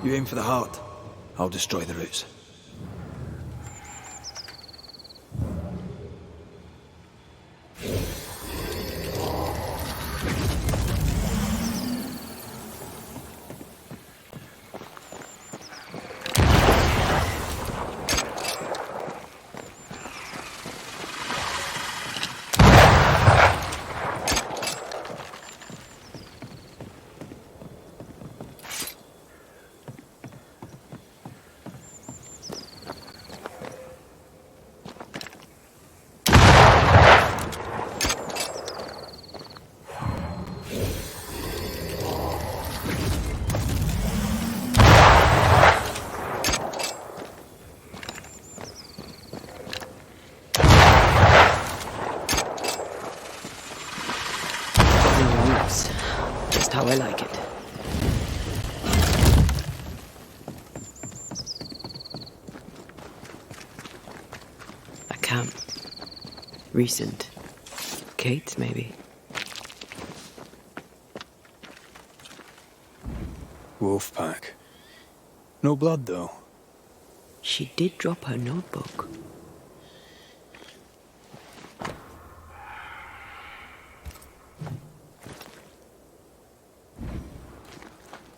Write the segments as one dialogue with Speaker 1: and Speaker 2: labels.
Speaker 1: You aim for the heart. I'll destroy the roots.
Speaker 2: Just how I like it. A camp. Recent. Kate's, maybe.
Speaker 1: Wolf pack. No blood, though.
Speaker 2: She did drop her notebook.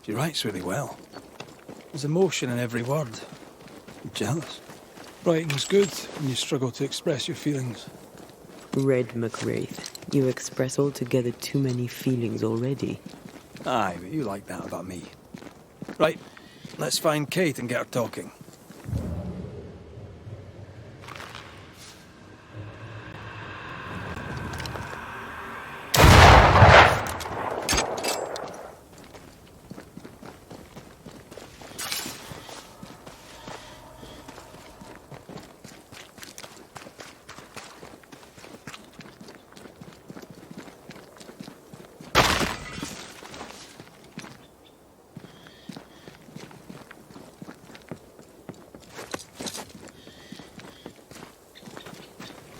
Speaker 1: She writes really well. There's emotion in every word. I'm jealous. Writing's good when you struggle to express your feelings.
Speaker 2: Red McWraith, you express altogether too many feelings already.
Speaker 1: Aye, but you like that about me. Right, let's find Kate and get her talking.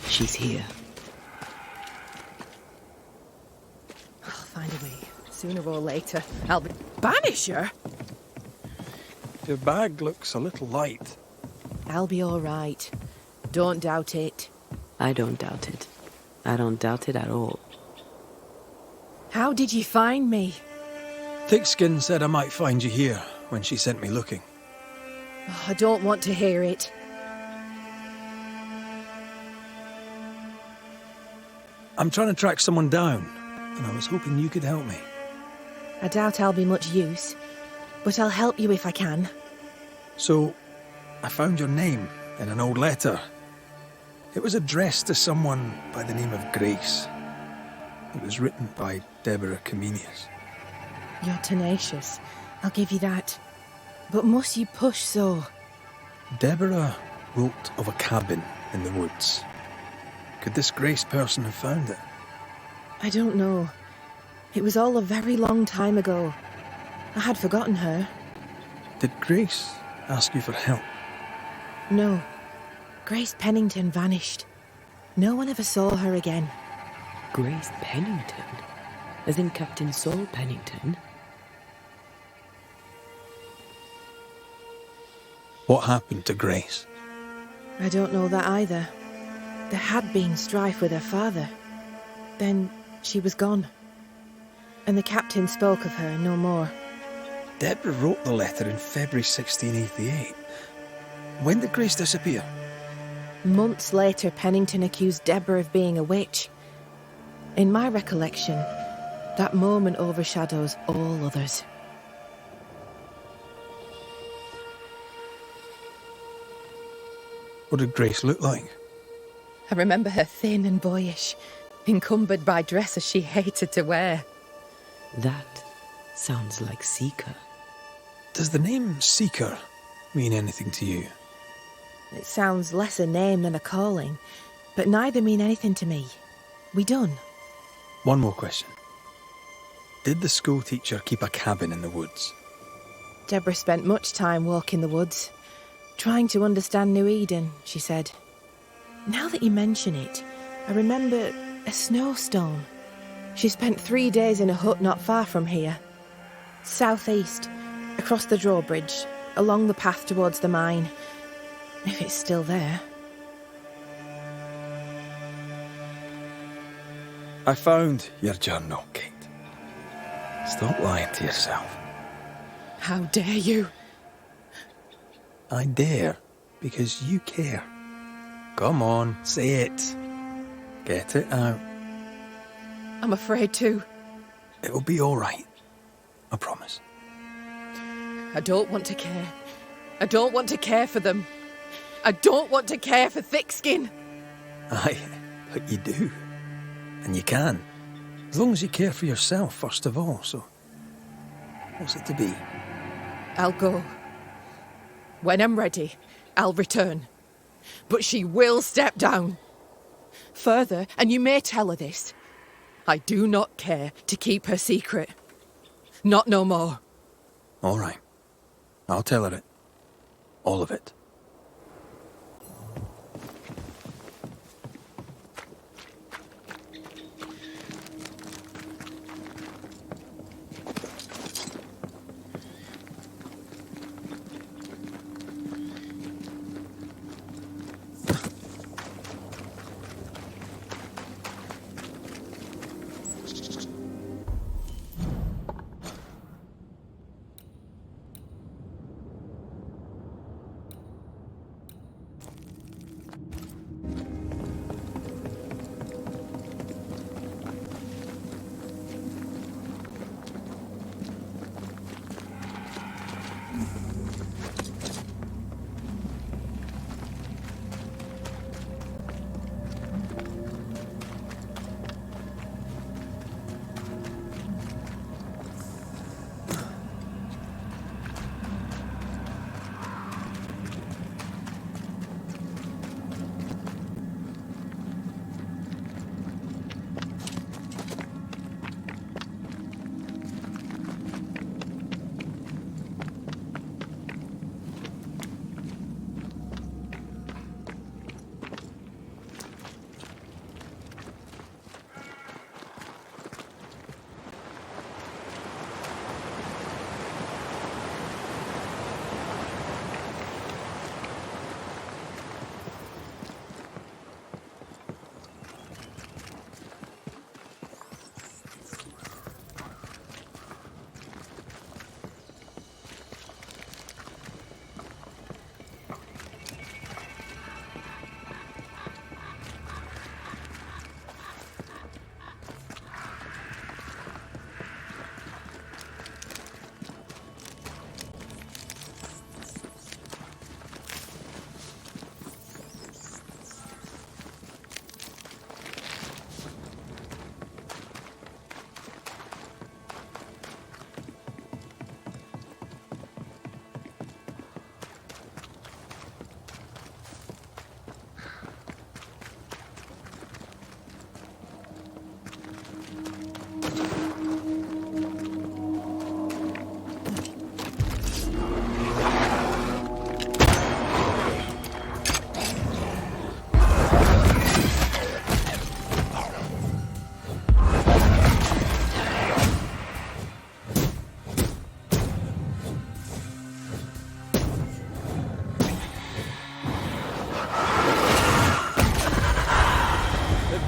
Speaker 2: She's here.
Speaker 3: I'll find a way. Sooner or later, I'll be... Banisher?
Speaker 1: Your bag looks a little light.
Speaker 3: I'll be all right. Don't doubt it.
Speaker 2: I don't doubt it. I don't doubt it at all.
Speaker 3: How did you find me?
Speaker 1: Thickskin said I might find you here when she sent me looking.
Speaker 3: Oh, I don't want to hear it.
Speaker 1: I'm trying to track someone down, and I was hoping you could help me.
Speaker 3: I doubt I'll be much use, but I'll help you if I can.
Speaker 1: So, I found your name in an old letter. It was addressed to someone by the name of Grace. It was written by Deborah Comenius.
Speaker 3: You're tenacious. I'll give you that. But must you push so?
Speaker 1: Deborah wrote of a cabin in the woods. Could this Grace person have found it?
Speaker 3: I don't know. It was all a very long time ago. I had forgotten her.
Speaker 1: Did Grace ask you for help?
Speaker 3: No. Grace Pennington vanished. No one ever saw her again.
Speaker 2: Grace Pennington? As in Captain Saul Pennington?
Speaker 1: What happened to Grace?
Speaker 3: I don't know that either. There had been strife with her father. Then she was gone. And the captain spoke of her no more.
Speaker 1: Deborah wrote the letter in February 1688. When did Grace disappear?
Speaker 3: Months later, Pennington accused Deborah of being a witch. In my recollection, that moment overshadows all others.
Speaker 1: What did Grace look like?
Speaker 3: I remember her thin and boyish, encumbered by dresses she hated to wear.
Speaker 2: That sounds like Seeker.
Speaker 1: Does the name Seeker mean anything to you?
Speaker 3: It sounds less a name than a calling, but neither mean anything to me. We done.
Speaker 1: One more question. Did the school teacher keep a cabin in the woods?
Speaker 3: Deborah spent much time walking the woods, trying to understand New Eden, she said. Now that you mention it, I remember a snowstone. She spent 3 days in a hut not far from here. Southeast, Across the drawbridge, along the path towards the mine. If it's still there.
Speaker 1: I found your journal, Kate. Stop lying to yourself.
Speaker 3: How dare you?
Speaker 1: I dare, because you care. Come on, say it. Get it out.
Speaker 3: I'm afraid to.
Speaker 1: It'll be all right. I promise.
Speaker 3: I don't want to care. I don't want to care for them. I don't want to care for thick-skin.
Speaker 1: Aye, but you do. And you can. As long as you care for yourself, first of all, so... What's it to be?
Speaker 3: I'll go. When I'm ready, I'll return. But she will step down. Further, and you may tell her this, I do not care to keep her secret. Not no more.
Speaker 1: All right. I'll tell her it. All of it.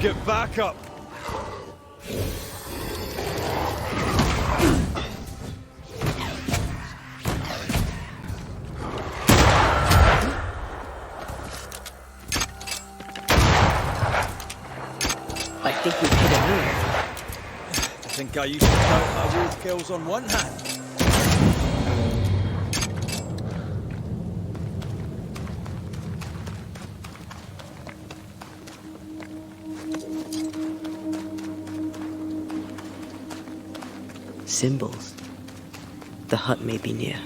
Speaker 4: Get back up!
Speaker 2: I think we've hit a nerve.
Speaker 4: I think I used to count my wolf kills on one hand.
Speaker 2: Symbols. The hut may be near.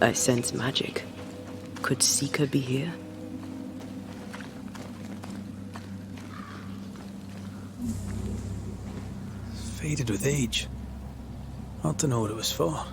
Speaker 2: I sense magic. Could Seeker be here?
Speaker 1: Faded with age. Hard to know what it was for.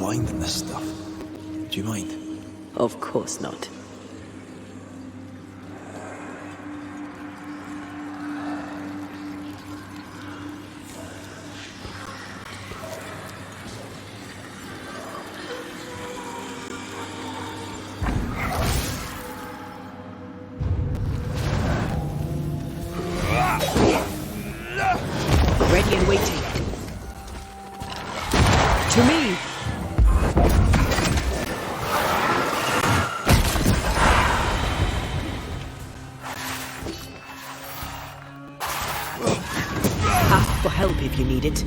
Speaker 1: blind in this stuff. Do you mind?
Speaker 2: Of course not.
Speaker 3: Ready and waiting. To me!
Speaker 2: Ask for help if you need it.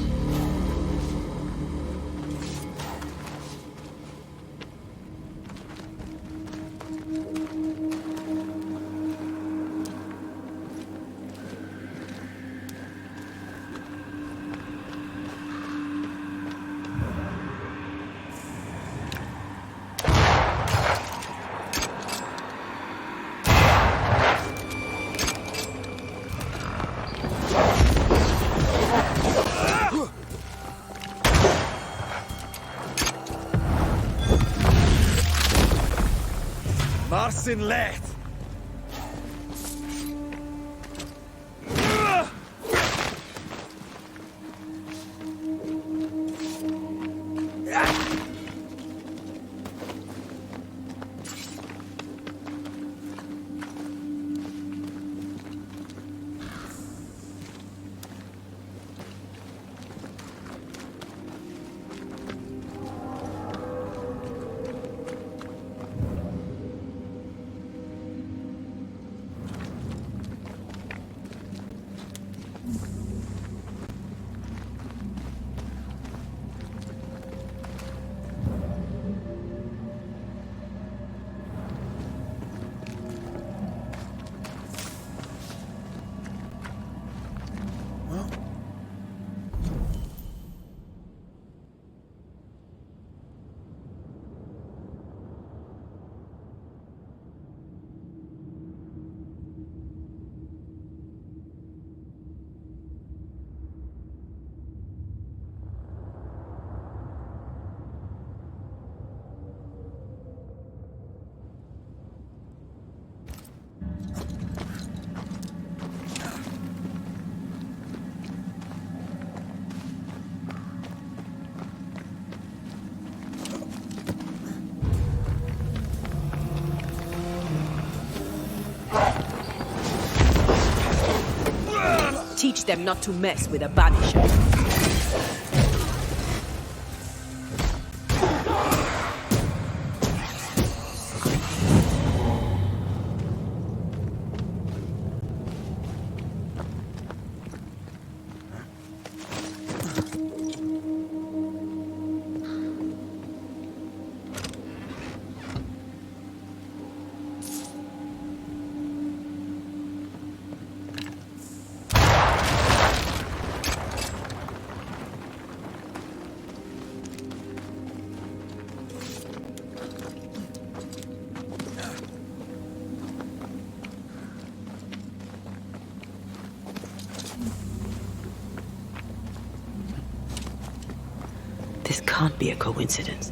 Speaker 4: Marcin Leth!
Speaker 2: Teach them not to mess with a Banisher. This can't be a coincidence.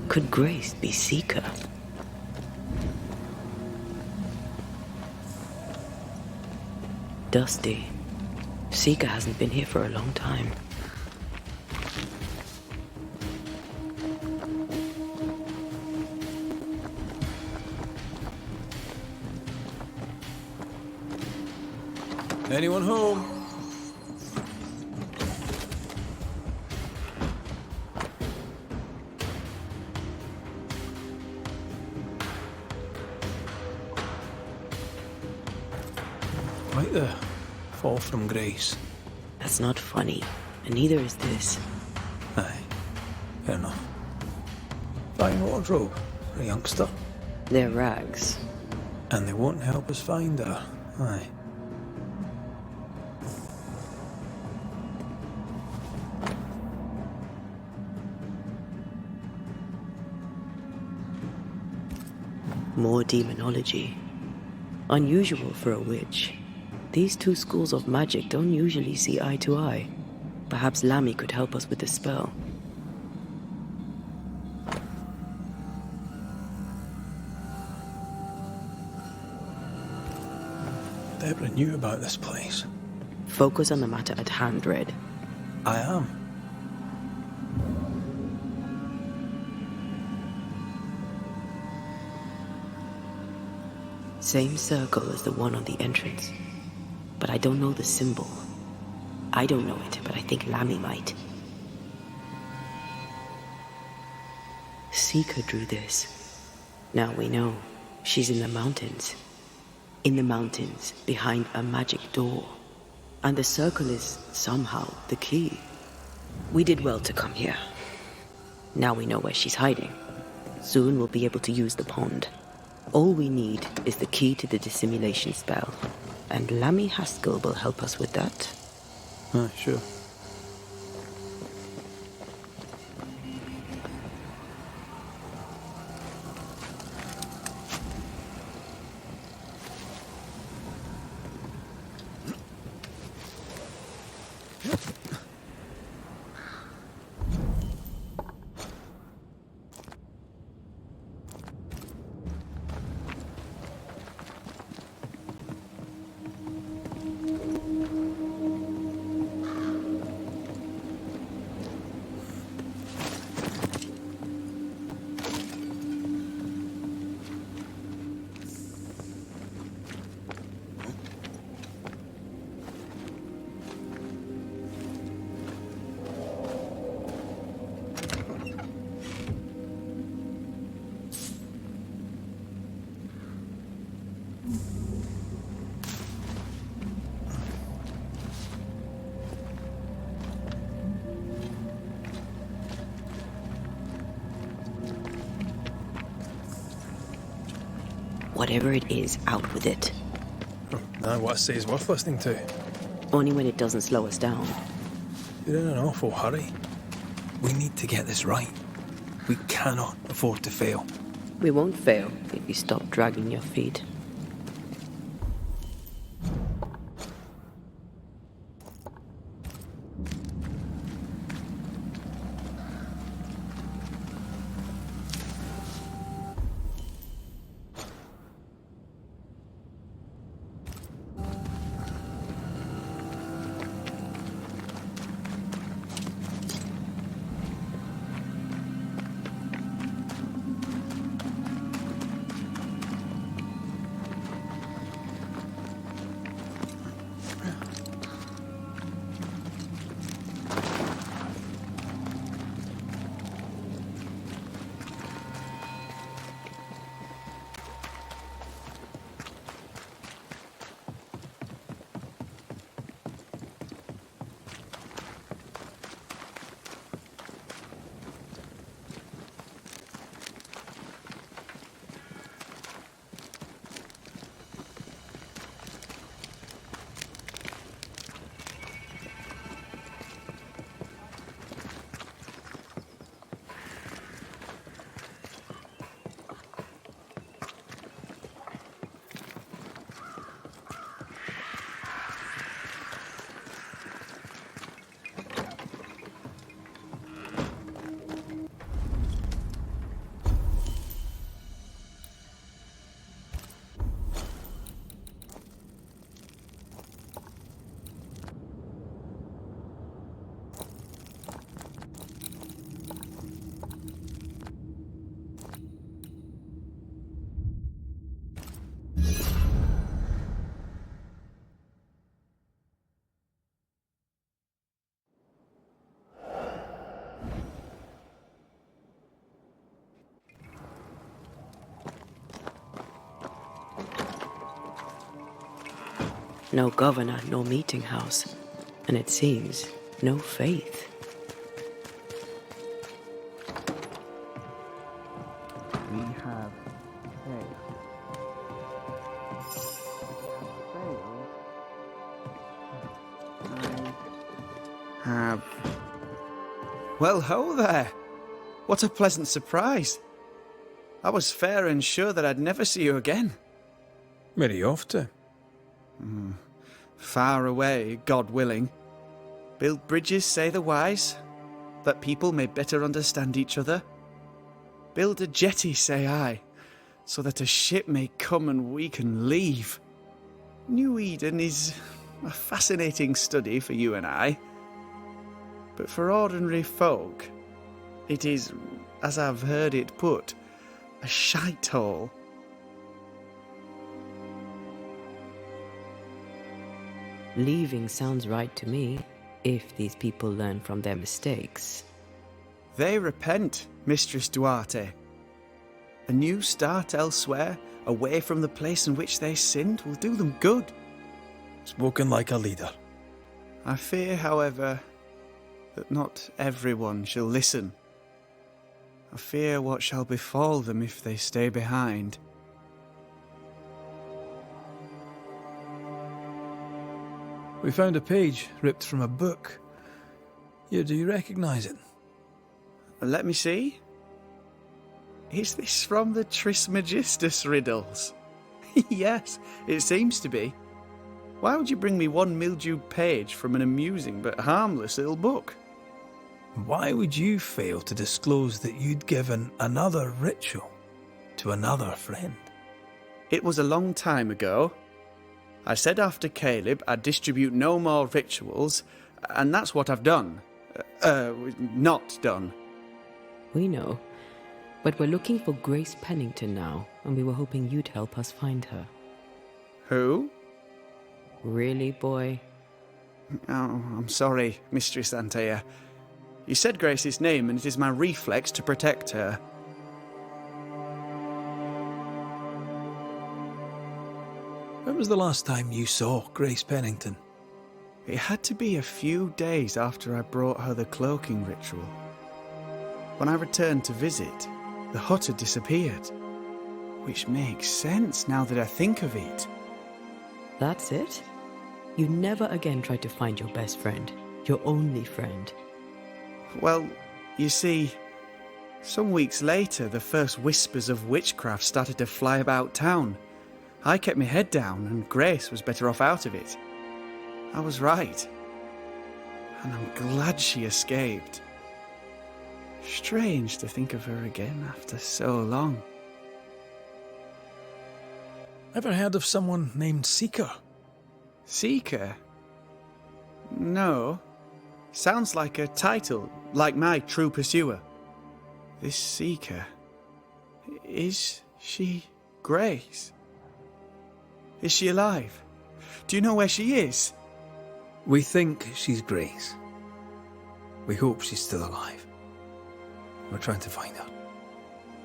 Speaker 2: Could Grace be Seeker? Dusty. Seeker hasn't been here for a long time.
Speaker 1: Anyone home? Right there. Fall from grace.
Speaker 2: That's not funny, and neither is this.
Speaker 1: Aye. Fair enough. Fine wardrobe for a youngster.
Speaker 2: They're rags.
Speaker 1: And they won't help us find her. Aye.
Speaker 2: More demonology. Unusual for a witch. These two schools of magic don't usually see eye to eye. Perhaps Lammy could help us with the spell.
Speaker 1: Deborah knew about this place.
Speaker 2: Focus on the matter at hand, Red.
Speaker 1: I am.
Speaker 2: Same circle as the one on the entrance. But I don't know the symbol. I don't know it, but I think Lammy might. Seeker drew this. Now we know. She's in the mountains. In the mountains, behind a magic door. And the circle is, somehow, the key. We did well to come here. Now we know where she's hiding. Soon we'll be able to use the pond. All we need is the key to the dissimulation spell. And Lammy Haskell will help us with that.
Speaker 1: Sure.
Speaker 2: Whatever it is, out with it.
Speaker 1: Now what I say is worth listening to.
Speaker 2: Only when it doesn't slow us down.
Speaker 1: You're in an awful hurry. We need to get this right. We cannot afford to fail.
Speaker 2: We won't fail if you stop dragging your feet. No governor, no meeting house. And it seems, no faith.
Speaker 5: We have failed. I have...
Speaker 6: Well, ho there! What a pleasant surprise. I was fair and sure that I'd never see you again.
Speaker 1: Where are you off to?
Speaker 6: Far away, God willing. Build bridges, say the wise, that people may better understand each other. Build a jetty, say I, so that a ship may come and we can leave. New Eden is a fascinating study for you and I. But for ordinary folk, it is, as I've heard it put, a shite hole.
Speaker 2: Leaving sounds right to me, if these people learn from their mistakes.
Speaker 6: They repent, Mistress Duarte. A new start elsewhere, away from the place in which they sinned, will do them good.
Speaker 1: Spoken like a leader.
Speaker 6: I fear, however, that not everyone shall listen. I fear what shall befall them if they stay behind.
Speaker 1: We found a page ripped from a book. Do you recognize it?
Speaker 6: Let me see. Is this from the Trismegistus riddles? Yes, it seems to be. Why would you bring me one mildewed page from an amusing but harmless little book?
Speaker 1: Why would you fail to disclose that you'd given another ritual to another friend?
Speaker 6: It was a long time ago. I said after Caleb I'd distribute no more rituals, and that's what I've done. Not done.
Speaker 2: We know. But we're looking for Grace Pennington now, and we were hoping you'd help us find her.
Speaker 6: Who?
Speaker 2: Really, boy?
Speaker 6: Oh, I'm sorry, Mistress Antea. You said Grace's name, and it is my reflex to protect her.
Speaker 1: When was the last time you saw Grace Pennington?
Speaker 6: It had to be a few days after I brought her the cloaking ritual. When I returned to visit, the hut had disappeared. Which makes sense now that I think of it.
Speaker 2: That's it? You never again tried to find your best friend, your only friend.
Speaker 6: Well, you see, some weeks later the first whispers of witchcraft started to fly about town. I kept my head down and Grace was better off out of it. I was right. And I'm glad she escaped. Strange to think of her again after so long.
Speaker 1: Ever heard of someone named Seeker?
Speaker 6: Seeker? No. Sounds like a title, like my true pursuer. This Seeker... Is she Grace? Is she alive? Do you know where she is?
Speaker 1: We think she's Grace. We hope she's still alive. We're trying to find her.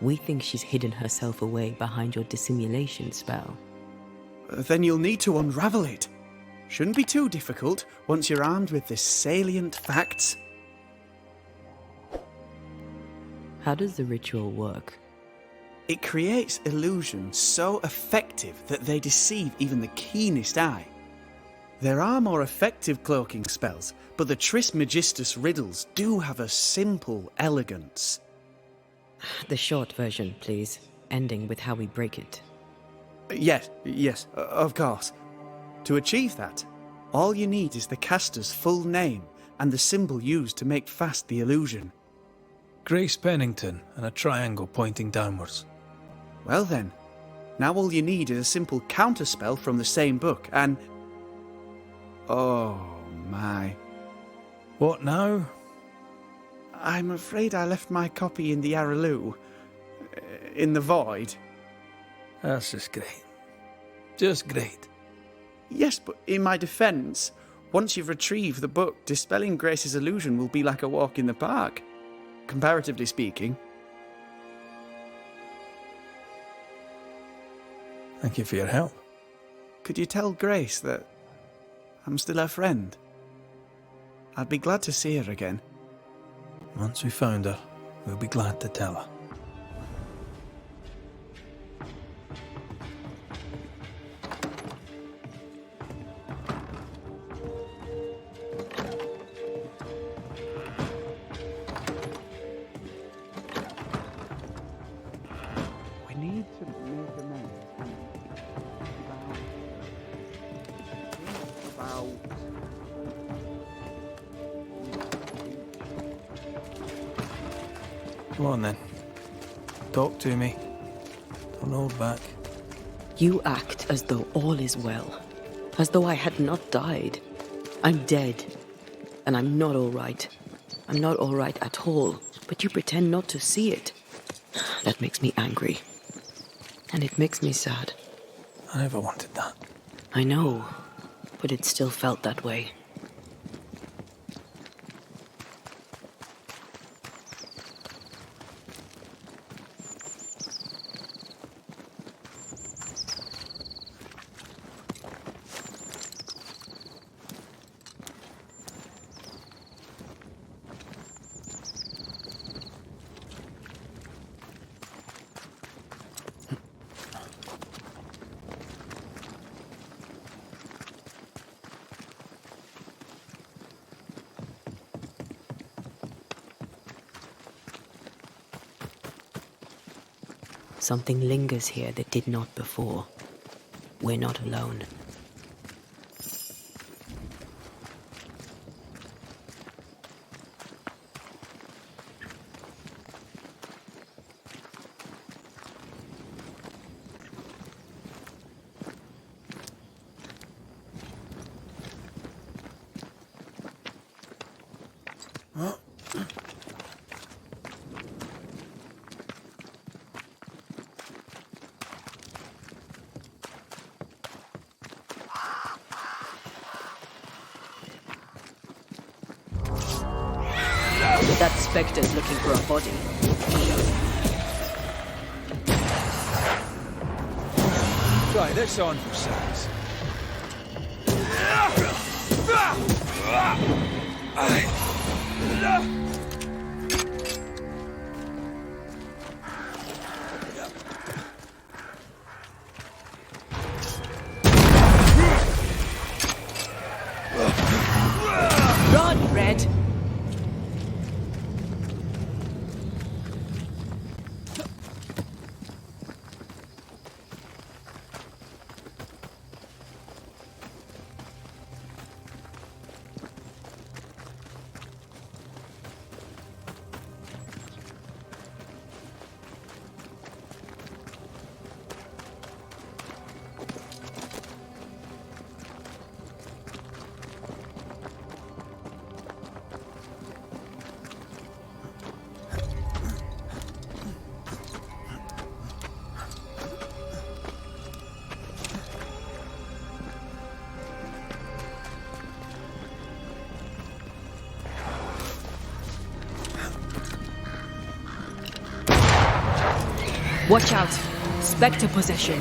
Speaker 2: We think she's hidden herself away behind your dissimulation spell.
Speaker 6: Then you'll need to unravel it. Shouldn't be too difficult once you're armed with the salient facts.
Speaker 2: How does the ritual work?
Speaker 6: It creates illusions so effective that they deceive even the keenest eye. There are more effective cloaking spells, but the Trismegistus riddles do have a simple elegance.
Speaker 2: The short version, please, ending with how we break it.
Speaker 6: Yes, of course. To achieve that, all you need is the caster's full name and the symbol used to make fast the illusion.
Speaker 1: Grace Pennington and a triangle pointing downwards.
Speaker 6: Well then, now all you need is a simple counterspell from the same book and... Oh my.
Speaker 1: What now?
Speaker 6: I'm afraid I left my copy in the Araloo. In the void.
Speaker 1: That's just great. Just great.
Speaker 6: Yes, but in my defence, once you've retrieved the book, dispelling Grace's illusion will be like a walk in the park. Comparatively speaking.
Speaker 1: Thank you for your help.
Speaker 6: Could you tell Grace that I'm still her friend? I'd be glad to see her again.
Speaker 1: Once we found her, we'll be glad to tell her.
Speaker 5: We need to make amends. About
Speaker 1: Come on then. Talk to me. Don't hold back.
Speaker 2: You act as though all is well. As though I had not died. I'm dead. And I'm not all right. I'm not all right at all. But you pretend not to see it. That makes me angry. And it makes me sad.
Speaker 1: I never wanted that.
Speaker 2: I know. But it still felt that way. Something lingers here that did not before. We're not alone. That specter's looking for a body.
Speaker 4: Try this on for size.
Speaker 2: Run, Red! Watch out! Spectre possession.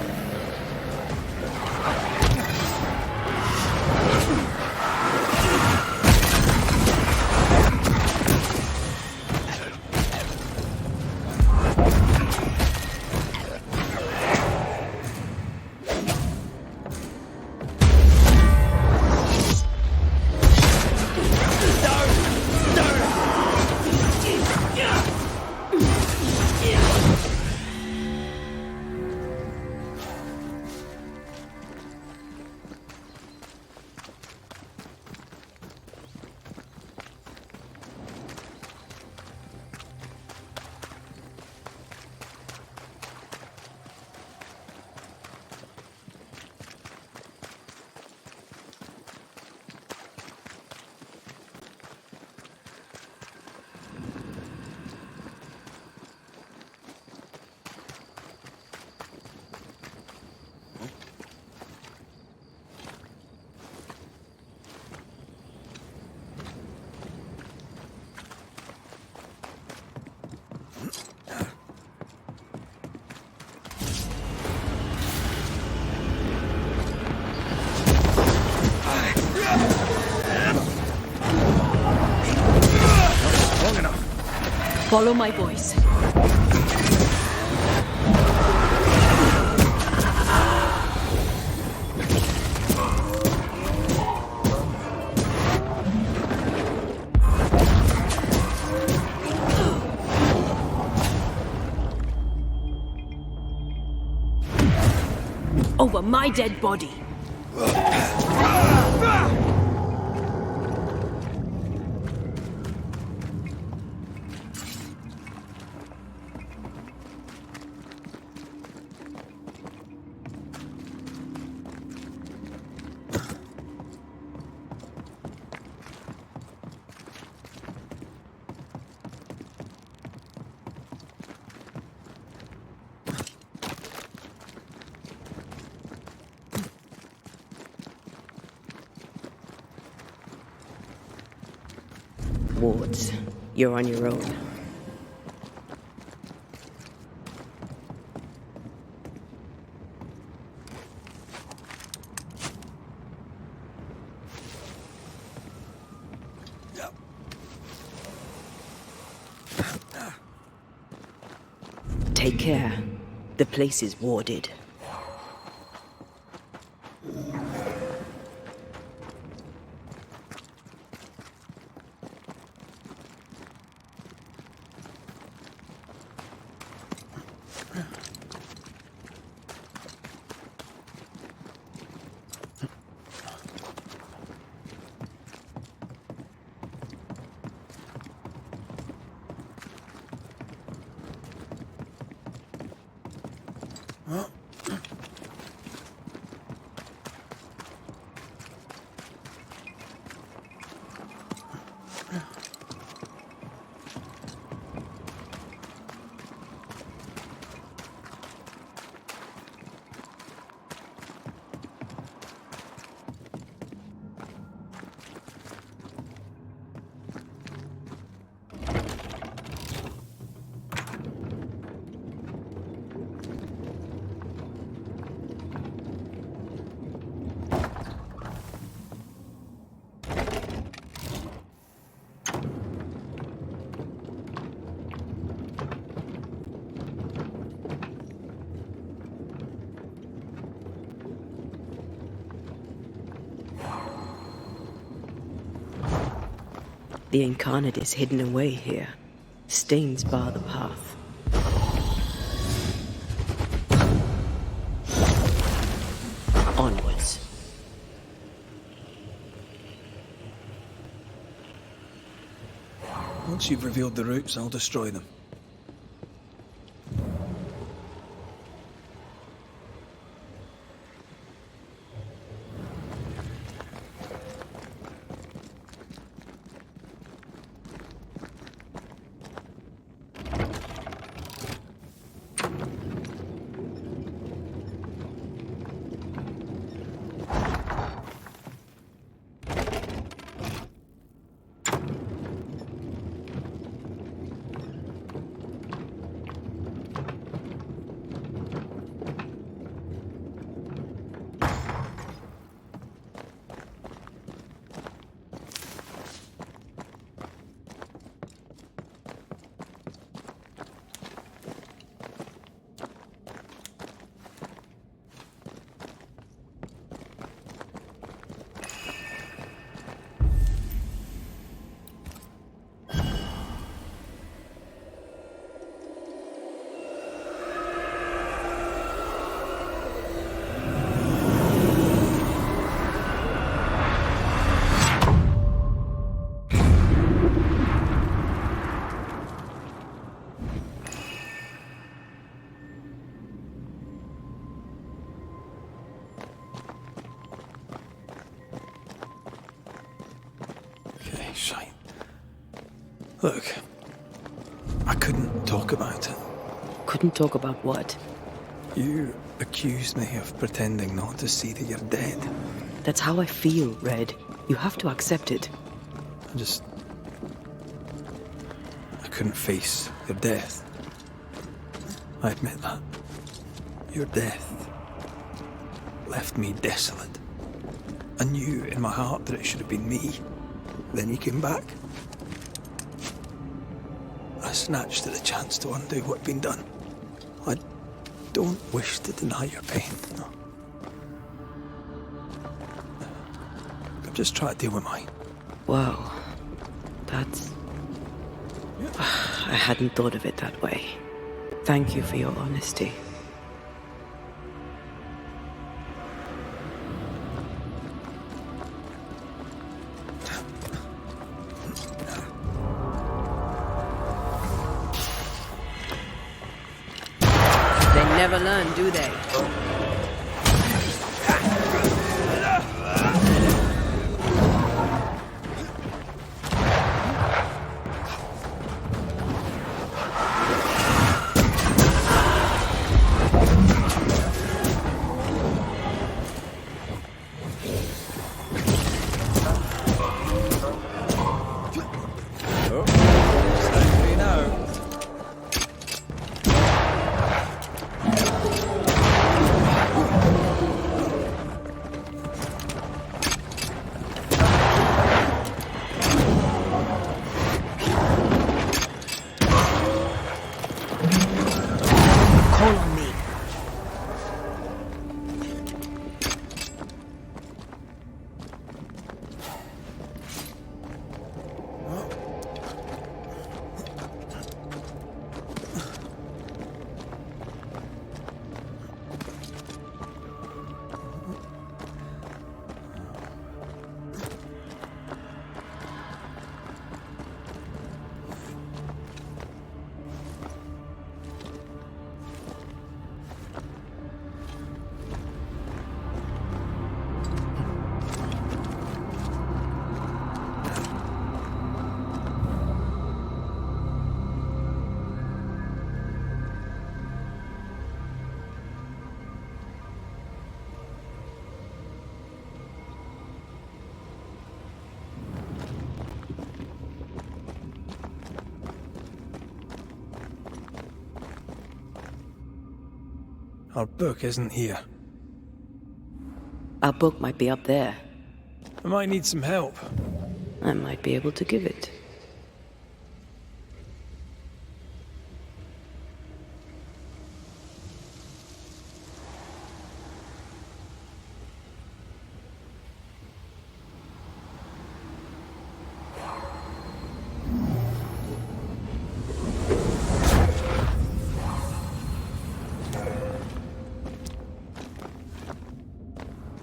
Speaker 2: Follow my voice. Over my dead body. wards. You're on your own. Take care. The place is warded. The incarnate is hidden away here. Stains bar the path. Onwards.
Speaker 1: Once you've revealed the routes, I'll destroy them. Shite. Look, I couldn't talk about it.
Speaker 2: Couldn't talk about what?
Speaker 1: You accused me of pretending not to see that you're dead.
Speaker 2: That's how I feel, Red. You have to accept it.
Speaker 1: I couldn't face your death. I admit that. Your death left me desolate. I knew in my heart that it should have been me. Then you came back. I snatched at a chance to undo what'd been done. I don't wish to deny your pain. No. I'm just trying to deal with mine.
Speaker 2: Wow. That's... I hadn't thought of it that way. Thank you for your honesty. Never learn, do they?
Speaker 1: Our book isn't here.
Speaker 2: Our book might be up there.
Speaker 1: I might need some help.
Speaker 2: I might be able to give it.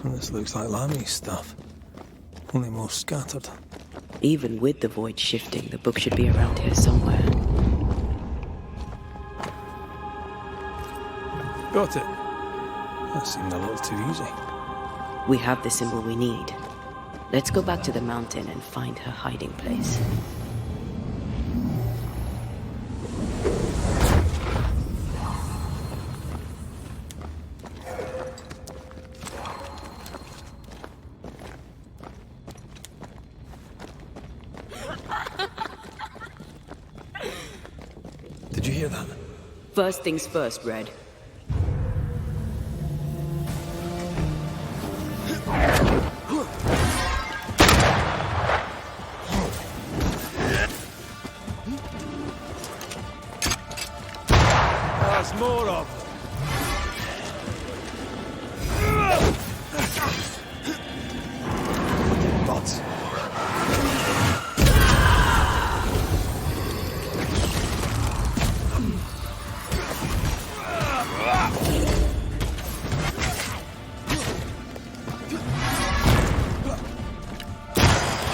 Speaker 1: Well, this looks like Lami's stuff. Only more scattered.
Speaker 2: Even with the void shifting, the book should be around here somewhere.
Speaker 1: Got it. That seemed a little too easy.
Speaker 2: We have the symbol we need. Let's go back to the mountain and find her hiding place.
Speaker 1: Did you hear that?
Speaker 2: First things first, Red.
Speaker 4: There's more of them.
Speaker 1: Bots.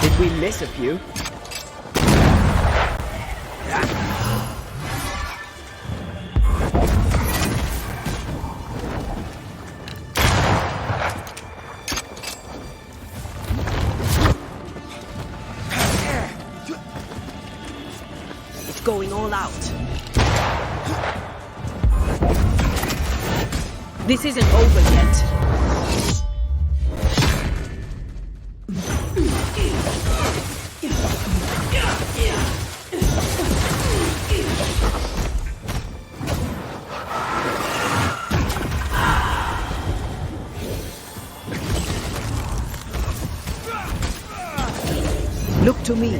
Speaker 2: Did we miss a few? It's going all out. This isn't over yet. Look to me.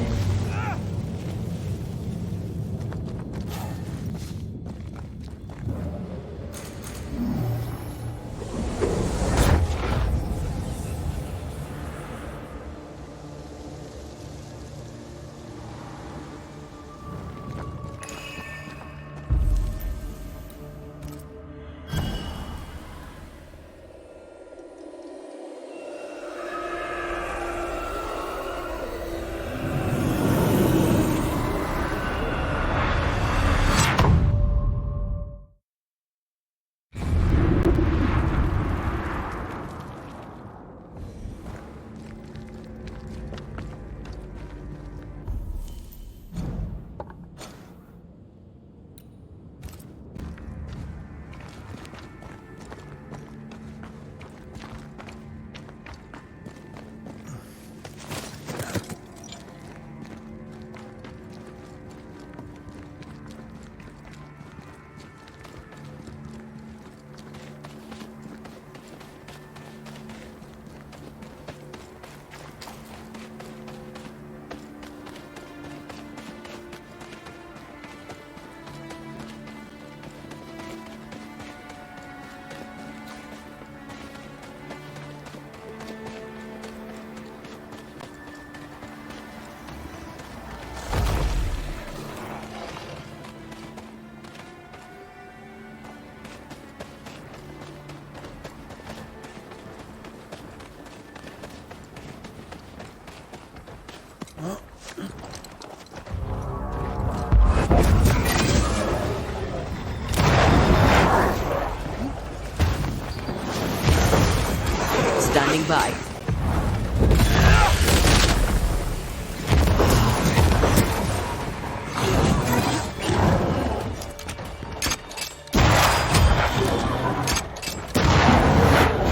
Speaker 2: Standing by.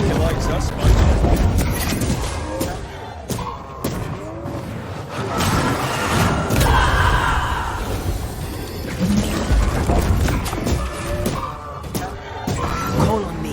Speaker 4: He likes us, mate.
Speaker 2: Call on me.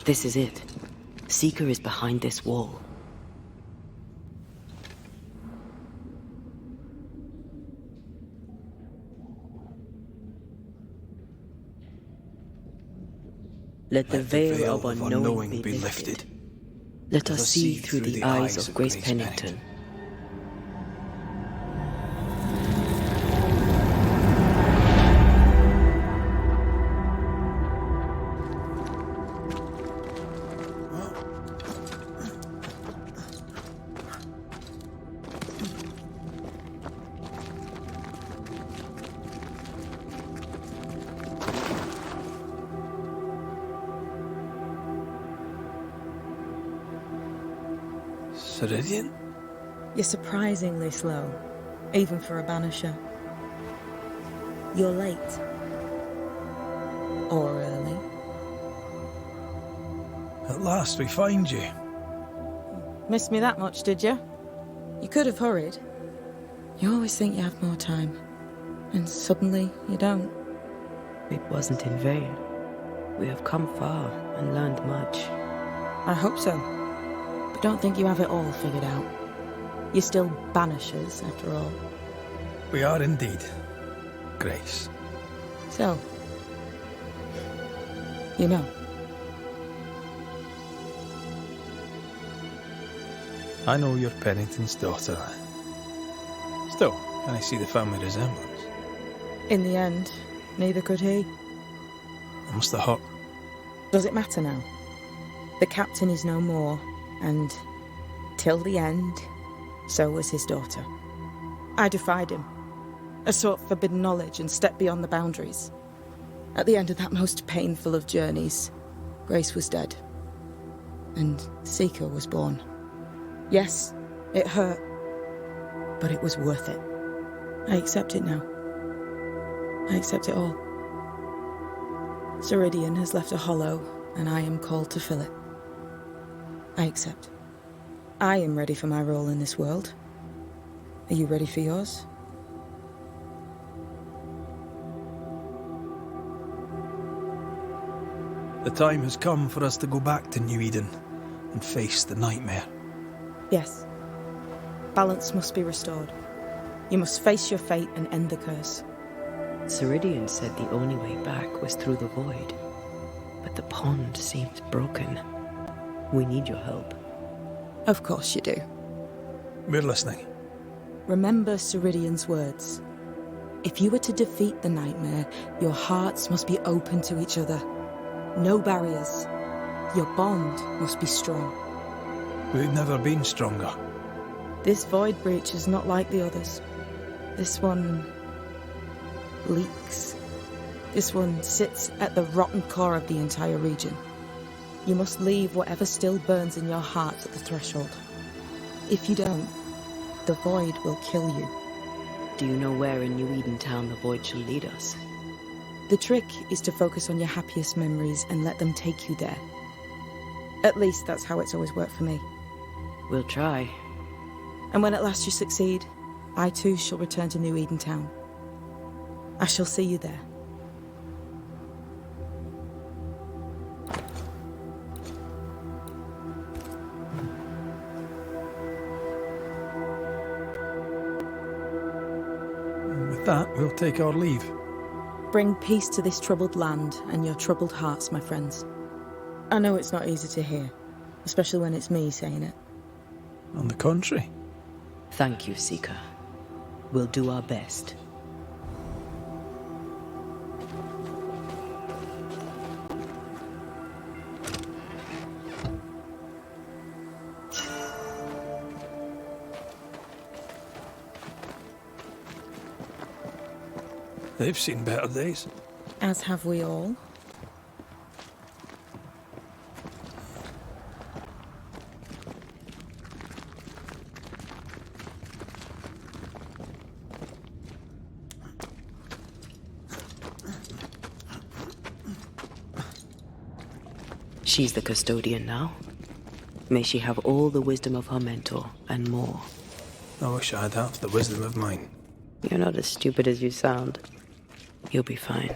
Speaker 2: This is it. Seeker is behind this wall. Let the veil of unknowing be lifted. Let us see through the eyes of Grace Pennington.
Speaker 1: Ceridian?
Speaker 7: You're surprisingly slow, even for a Banisher. You're late. Or early.
Speaker 1: At last we find you.
Speaker 7: Missed me that much, did you? You could have hurried. You always think you have more time, and suddenly you don't.
Speaker 2: It wasn't in vain. We have come far and learned much.
Speaker 7: I hope so. But don't think you have it all figured out. You're still Banishers, after all.
Speaker 1: We are indeed, Grace.
Speaker 7: So, you know.
Speaker 1: I know you're Pennington's daughter. Still, can I see the family resemblance?
Speaker 7: In the end, neither could he.
Speaker 1: It must have hurt.
Speaker 7: Does it matter now? The captain is no more, and till the end, so was his daughter. I defied him. I sought forbidden knowledge and stepped beyond the boundaries. At the end of that most painful of journeys, Grace was dead. And Seeker was born. Yes, it hurt, but it was worth it. I accept it now. I accept it all. Ceridian has left a hollow, and I am called to fill it. I accept. I am ready for my role in this world. Are you ready for yours?
Speaker 1: The time has come for us to go back to New Eden and face the nightmare.
Speaker 7: Yes. Balance must be restored. You must face your fate and end the curse.
Speaker 2: Ceridian said the only way back was through the void. But the pond seems broken. We need your help.
Speaker 7: Of course you do.
Speaker 1: We're listening.
Speaker 7: Remember Ceridian's words. If you are to defeat the nightmare, your hearts must be open to each other. No barriers. Your bond must be strong.
Speaker 1: We've never been stronger.
Speaker 7: This void breach is not like the others. This one leaks. This one sits at the rotten core of the entire region. You must leave whatever still burns in your heart at the threshold. If you don't, the void will kill you.
Speaker 2: Do you know where in New Eden Town the void shall lead us?
Speaker 7: The trick is to focus on your happiest memories and let them take you there. At least that's how it's always worked for me.
Speaker 2: We'll try.
Speaker 7: And when at last you succeed, I too shall return to New Eden Town. I shall see you there.
Speaker 1: And with that, we'll take our leave.
Speaker 7: Bring peace to this troubled land and your troubled hearts, my friends. I know it's not easy to hear, especially when it's me saying it.
Speaker 1: On the contrary.
Speaker 2: Thank you, Seeker. We'll do our best.
Speaker 1: They've seen better days.
Speaker 7: As have we all.
Speaker 2: She's the custodian now. May she have all the wisdom of her mentor, and more.
Speaker 1: I wish I had half the wisdom of mine.
Speaker 2: You're not as stupid as you sound. You'll be fine.